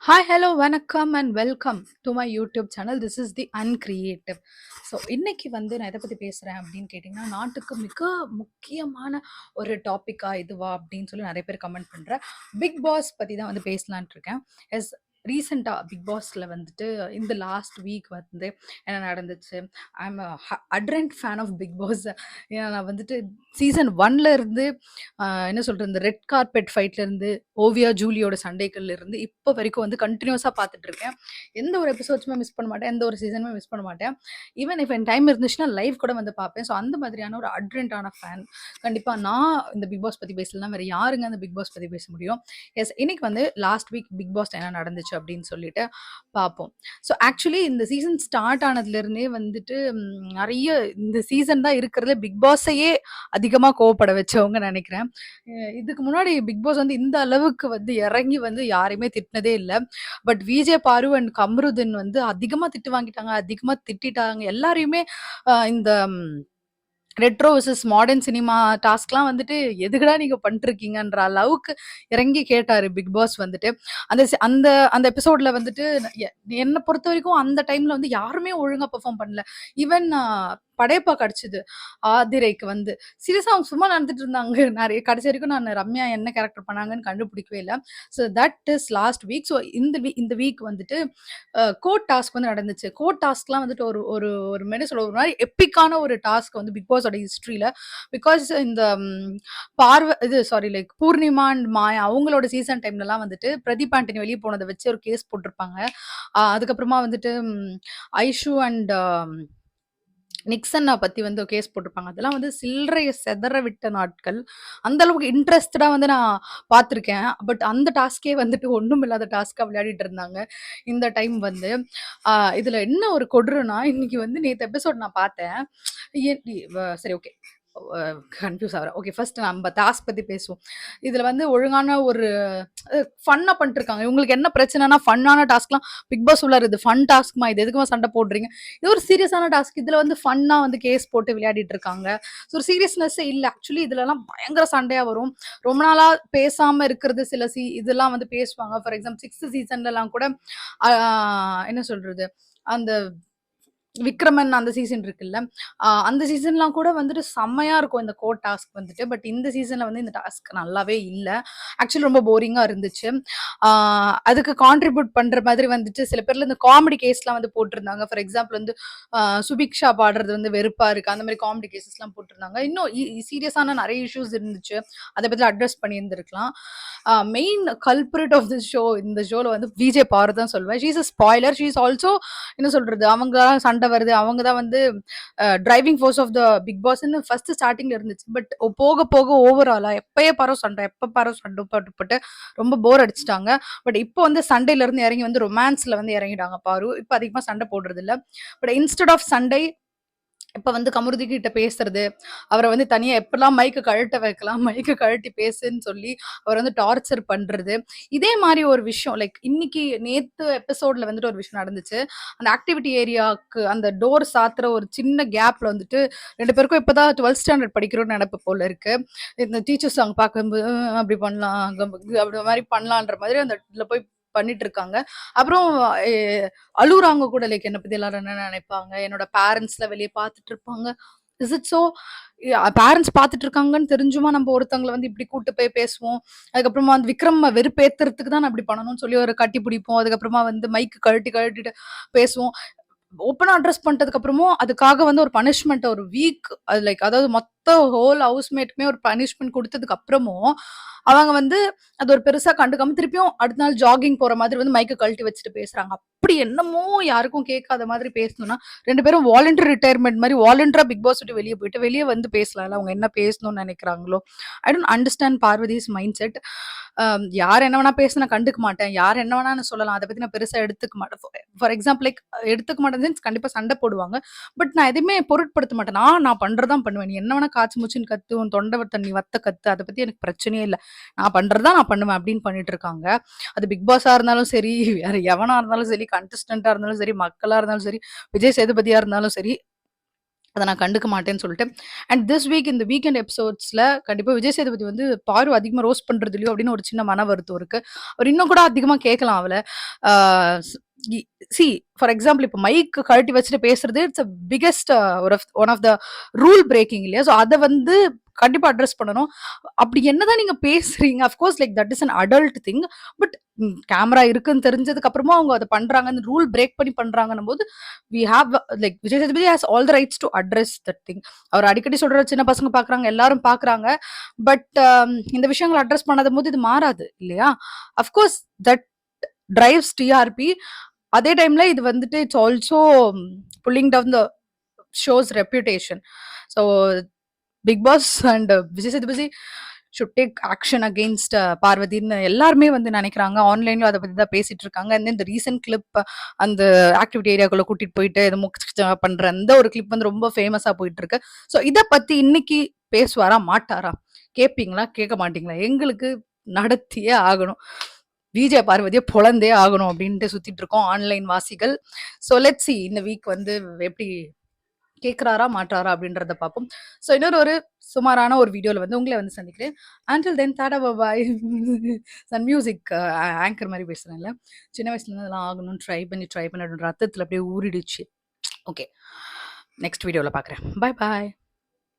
Hi, hello, வணக்கம் and welcome to my YouTube channel. This is the uncreative. So இன்னைக்கு வந்து நான் எதை பற்றி பேசுகிறேன் அப்படின்னு கேட்டிங்கன்னா, நாட்டுக்கு மிக முக்கியமான ஒரு டாப்பிக்கா இதுவா அப்படின்னு சொல்லி நிறைய பேர் கமெண்ட் பண்ணுறேன். பிக் பாஸ் பற்றி தான் வந்து பேசலான்ட்டு இருக்கேன். எஸ், ரீசெண்டாக பிக் பாஸில் வந்துட்டு இந்த லாஸ்ட் வீக் வந்து என்ன நடந்துச்சு. I am ardent fan of Bigg Boss. ஏன்னா நான் வந்துட்டு சீசன் ஒன்ல இருந்து என்ன சொல்கிறது, இந்த ரெட் கார்பெட் ஃபைட்லேருந்து ஓவியா ஜூலியோட சண்டைகள்ல இருந்து இப்போ வரைக்கும் வந்து கண்டினியூஸாக பார்த்துட்டு இருக்கேன். எந்த ஒரு எபிசோட்ஸுமே மிஸ் பண்ண மாட்டேன், எந்த ஒரு சீசனுமே மிஸ் பண்ண மாட்டேன். ஈவன் இஃப் என் டைம் இருந்துச்சுன்னா லைவ் கூட வந்து பார்ப்பேன். ஸோ அந்த மாதிரியான ஒரு அட்ரண்டான ஃபேன். கண்டிப்பாக நான் இந்த பிக் பாஸ் பற்றி பேசலாம், வேறு யாருங்க அந்த பிக் பாஸ் பற்றி பேச முடியும். எஸ், இன்னைக்கு வந்து லாஸ்ட் வீக் பிக் பாஸ் என்ன நடந்துச்சு அப்படின்னு சொல்லிட்டு பார்ப்போம். ஸோ ஆக்சுவலி இந்த சீசன் ஸ்டார்ட் ஆனதுலேருந்தே வந்துட்டு நிறைய இந்த சீசன் தான் இருக்கிறதுல பிக் பாஸையே அதிகமாக கோவப்பட வச்சவங்க நினைக்கிறேன். இதுக்கு முன்னாடி பிக் பாஸ் வந்து இந்த அளவுக்கு வந்து இறங்கி வந்து யாரையுமே திட்டினதே இல்லை. பட் விஜே பாரு அண்ட் கம்ருதீன் வந்து அதிகமாக திட்டு வாங்கிட்டாங்க, அதிகமாக திட்டிட்டாங்க எல்லாரையுமே. இந்த ரெட்ரோ வர்சஸ் மாடர்ன் சினிமா டாஸ்க்லாம் வந்துட்டு எதுக்குடா நீங்க பண்ணிருக்கீங்கன்ற அளவுக்கு இறங்கி கேட்டாரு பிக் பாஸ் வந்துட்டு. அந்த அந்த எபிசோட்ல வந்துட்டு என்னை பொறுத்த வரைக்கும் அந்த டைம்ல வந்து யாருமே ஒழுங்கா பெர்ஃபார்ம் பண்ணல. ஈவன் படையப்பா கிடைச்சது ஆதிரைக்கு வந்து சீரியஸா அவங்க சும்மா நடந்துட்டு இருந்தாங்க. நிறைய கடைசி வரைக்கும் நான் ரம்யா என்ன கேரக்டர் பண்ணாங்கன்னு கண்டுபிடிக்கவே இல்லை. So that is last week. So இந்த வீக் வந்துட்டு கோட் டாஸ்க் வந்து நடந்துச்சு. கோட் டாஸ்க்லாம் வந்துட்டு ஒரு ஒரு ஒரு என்ன சொல்ல, ஒரு மாதிரி எப்பிக்கான ஒரு டாஸ்க் வந்து பிக் பாஸோட ஹிஸ்ட்ரியில. பிகாஸ் இந்த இது சாரி லைக் பூர்ணிமா அண்ட் மாயா அவங்களோட சீசன் டைம்லலாம் வந்துட்டு பிரதீப் ஆண்டனி வெளியே போனதை வச்சு ஒரு கேஸ் போட்டிருப்பாங்க. அதுக்கப்புறமா வந்துட்டு ஐஷு அண்ட் நிக்சனை பத்தி வந்து கேஸ் போட்டிருப்பாங்க. அதெல்லாம் வந்து சில்லறைய செதற விட்ட நாட்கள். அந்த அளவுக்கு இன்ட்ரெஸ்டடா வந்து நான் பார்த்துருக்கேன். பட் அந்த டாஸ்கே வந்துட்டு ஒண்ணும் இல்லாத டாஸ்கா விளையாடிட்டு இருந்தாங்க இந்த டைம் வந்து. இதுல என்ன ஒரு கொடுறனா, இன்னைக்கு வந்து நேத்து எபிசோட் நான் பார்த்தேன். சரி, ஓகே, கன்ஃபியூஸ் ஆகிறேன். ஓகே, ஃபர்ஸ்ட் நம்ம டாஸ்க் பத்தி பேசுவோம். இதுல வந்து ஒழுங்கான ஒரு ஃபன்னா பண்ணிட்டு இருக்காங்க. இவங்களுக்கு என்ன பிரச்சனைனா, ஃபன்னான டாஸ்க்லாம் பிக் பாஸ் உள்ள இது ஃபன் டாஸ்க்மா, இது எதுக்குமா சண்டை போடுறீங்க? இது ஒரு சீரியஸான டாஸ்க். இதுல வந்து ஃபன்னா வந்து கேஸ் போட்டு விளையாடிட்டு இருக்காங்க. ஸோ ஒரு சீரியஸ்னஸ்ஸே இல்லை. ஆக்சுவலி இதுலலாம் பயங்கர சண்டையா வரும். ரொம்ப நாளா பேசாம இருக்கிறது சில இதெல்லாம் வந்து பேசுவாங்க. ஃபார் எக்ஸாம்பிள் 6th சீசன்லலாம் கூட என்ன சொல்றது, அந்த விக்ரமன் அந்த சீசன் இருக்குல்ல, அந்த சீசன்லாம் கூட வந்துட்டு செம்மையா இருக்கும் இந்த கோட் டாஸ்க் வந்துட்டு. பட் இந்த சீசன்ல வந்து இந்த டாஸ்க் நல்லாவே இல்லை. ஆக்சுவலி ரொம்ப போரிங்கா இருந்துச்சு. அதுக்கு கான்ட்ரிபியூட் பண்ற மாதிரி வந்துட்டு சில பேர்ல இந்த காமெடி கேஸ்லாம் வந்து போட்டிருந்தாங்க. ஃபார் எக்ஸாம்பிள் வந்து சுபிக்ஷா பாடுறது வந்து வெறுப்பா இருக்கு, அந்த மாதிரி காமெடி கேசஸ்லாம் போட்டிருந்தாங்க. இன்னும் சீரியஸான நிறைய இஷ்யூஸ் இருந்துச்சு, அதை பத்தி அட்ரஸ் பண்ணியிருந்திருக்கலாம். Main culprit of this show, இந்த ஷோல வந்து விஜே பாரு தான் சொல்வேன். She is a spoiler. She is also என்ன சொல்றது, அவங்க சண்டை வருது, அவங்க தான் வந்து driving force of the Bigg பாஸ்ன்னு ஃபர்ஸ்ட் ஸ்டார்டிங்ல இருந்துச்சு. பட் போக போக ஓவராலா எப்பயே பாரோ சண்டை, எப்ப பாரோ சண்டை போட்டு ரொம்ப போர் அடிச்சிட்டாங்க. பட் இப்போ வந்து சண்டையில இருந்து இறங்கி வந்து ரொமான்ஸ்ல வந்து இறங்கிட்டாங்க பாரு. இப்போ அதிகமா சண்டை போடுறது இல்ல. பட் இன்ஸ்டெட் ஆஃப் சண்டை இப்ப வந்து கமருதி கிட்ட பேசுறது, அவரை வந்து தனியா எப்பெல்லாம் மைக்க கழட்ட வைக்கலாம், மைக்க கழட்டி பேசுன்னு சொல்லி அவரை வந்து டார்ச்சர் பண்றது. இதே மாதிரி ஒரு விஷயம் லைக் இன்னைக்கு நேத்து எபிசோட்ல வந்துட்டு ஒரு விஷயம் நடந்துச்சு. அந்த ஆக்டிவிட்டி ஏரியாவுக்கு அந்த டோர் சாத்துற ஒரு சின்ன கேப்ல வந்துட்டு 2 பேருக்கும் இப்பதான் 12th ஸ்டாண்டர்ட் படிக்கிறோம்னு நினைப்பு போல இருக்கு. இந்த டீச்சர்ஸ் அவங்க பார்க்கும்போது அப்படி பண்ணலாம், அப்படி மாதிரி பண்ணலான்ற மாதிரி அந்த இதுல போய் பண்ணிட்டு இருக்காங்க. அப்புறம் அழுகுறாங்க கூட, லைக் என்ன பத்தி எல்லாரும் என்ன நினைப்பாங்க, என்னோட பேரண்ட்ஸ்ல வெளியே பார்த்துட்டு இருப்பாங்க. Is it so? பேரண்ட்ஸ் பார்த்துட்டு இருக்காங்கன்னு தெரிஞ்சுமா நம்ம ஒருத்தவங்களை வந்து இப்படி கூட்டு போய் பேசுவோம்? அதுக்கப்புறமா வந்து விக்ரம் வெறுப்பேத்துறதுக்கு தான் நான் இப்படி பண்ணணும்னு சொல்லி ஒரு கட்டி பிடிப்போம். அதுக்கப்புறமா வந்து மைக்கு கழட்டிட்டு பேசுவோம். ஓப்பனா அட்ரஸ் பண்ணிட்டதுக்கு அப்புறமும் அதுக்காக வந்து ஒரு பனிஷ்மெண்ட் ஒரு வீக், அது லைக் அதாவது மொத்த ஹோல் ஹவுஸ்மேட்டுமே ஒரு பனிஷ்மெண்ட் கொடுத்ததுக்கு அப்புறமும் அவங்க வந்து அது ஒரு பெருசா கண்டுக்காம திருப்பியும் அடுத்த நாள் ஜாகிங் போற மாதிரி வந்து மைக்க கழட்டி வச்சுட்டு பேசுறாங்க. அப்படி என்னமோ யாருக்கும் கேட்காத மாதிரி பேசணும்னா 2 பேரும் வாலண்டரி ரிட்டையர்மெண்ட் மாதிரி வாலண்டரா பிக் பாஸ் விட்டு வெளியே போயிட்டு வெளியே வந்து பேசலாம்ல, அவங்க என்ன பேசணும்னு நினைக்கிறாங்களோ. I don't understand Parvathi's mindset. யார் என்ன வேணா பேசினா கண்டுக்க மாட்டேன், யார் என்ன வேணான்னு சொல்லலாம், அதை பத்தி நான் பெருசா எடுத்துக்க மாட்டேன். ஃபார் எக்ஸாம்பிள் லைக் எடுத்துக்க மாட்டேன் மீன்ஸ் கண்டிப்பா சண்டை போடுவாங்க. பட் நான் எதுவுமே பொருட்படுத்த மாட்டேன். நான் பண்றதான் பண்ணுவேன். நீ என்ன வேணா காய்ச்சி மூச்சுன்னு கத்து, உன் தொண்டை தண்ணி வத்த கத்து, அதை பத்தி எனக்கு பிரச்சனையே இல்லை. நான் பண்றதா நான் பண்ணுவேன் அப்படின்னு பண்ணிட்டு இருக்காங்க. அது பிக் பாஸா இருந்தாலும் சரி, வேற எவனா இருந்தாலும் சரி, கண்டஸ்டண்டா இருந்தாலும் சரி, மக்களா இருந்தாலும் சரி, விஜய் சேதுபதியா இருந்தாலும் சரி, அத நான் கண்டுக்க மாட்டேன்னு சொல்லிட்டு. அண்ட் திஸ் வீக் இந்த வீக்கெண்ட் எபிசோட்ஸ்ல கண்டிப்பா விஜய் சேதுபதி வந்து பாரு அதிகமா ரோஸ்ட் பண்றது இல்லையோ அப்படின்னு ஒரு சின்ன மன வருத்தம் இருக்கு. அவர் இன்னும் கூட அதிகமா கேட்கலாம் அவள. ஆ சி சி ஃபார் எக்ஸாம்பிள் இப்ப மைக் கழட்டி வச்சுட்டு பேசுறது இட்ஸ் அ பிக்கெஸ்ட் ஒரு one of the rule breaking இல்லையா? ஸோ அத வந்து கண்டிப்பா அட்ரஸ் பண்ணணும். அப்படி என்னதான் நீங்க பேசுறீங்க? Of course like that is an adult thing. But camera இருக்குன்னு தெரிஞ்சதுக்கு அப்புறமா அவங்க அத பண்றாங்க. அந்த ரூல் பிரேக் பண்ணி பண்றாங்கன்னும் போது we have like Vijay Sethupathi has all the rights to address that thing. அவர் அடிக்கடி சொல்ற சின்ன பசங்க பாக்குறாங்க, எல்லாரும் பாக்குறாங்க. பட் இந்த விஷயங்கள் அட்ரஸ் பண்ணாத போது இது மாறாது இல்லையா? Of course that drives TRP. அதே டைம்ல இது வந்துட்டு it's also pulling down the show's reputation. So Bigg Boss and Vijay Sethupathi should take action against பார்வதின்னு எல்லாருமே வந்து நினைக்கிறாங்க. ஆன்லைன்ல அதை பத்தி தான் பேசிட்டு இருக்காங்க. And then இந்த ரீசெண்ட் கிளிப் அந்த ஆக்டிவிட்டி ஏரியாக்குள்ள கூட்டிட்டு போயிட்டு இது பண்ற அந்த ஒரு கிளிப் வந்து ரொம்ப ஃபேமஸா போயிட்டு இருக்கு. ஸோ இதை பத்தி இன்னைக்கு பேசுவாரா மாட்டாரா? கேட்பீங்களா கேட்க மாட்டீங்களா? எங்களுக்கு நடத்தியே ஆகணும். விஜய் பார்வதியை பொழந்தே ஆகணும் அப்படின்ட்டு சுத்திட்டு இருக்கோம் ஆன்லைன் வாசிகள். ஸோ லெட்ஸ் சி இந்த வீக் வந்து எப்படி கேட்குறாரா மாட்டாரா அப்படின்றத பார்ப்போம். ஸோ இன்னொரு ஒரு சுமாரான ஒரு வீடியோவில் வந்து உங்களை வந்து சந்திக்கிறேன். அண்டில் தென் டாடா பாய். சன் மியூசிக் ஆங்கர் மாதிரி பேசுகிறேன்ல, சின்ன வயசுலேருந்து அதெல்லாம் ஆகணும்னு ட்ரை பண்ணி ரத்தத்தில் அப்படியே ஊறிடுச்சு. ஓகே, நெக்ஸ்ட் வீடியோவில் பார்க்குறேன். பாய் பாய்.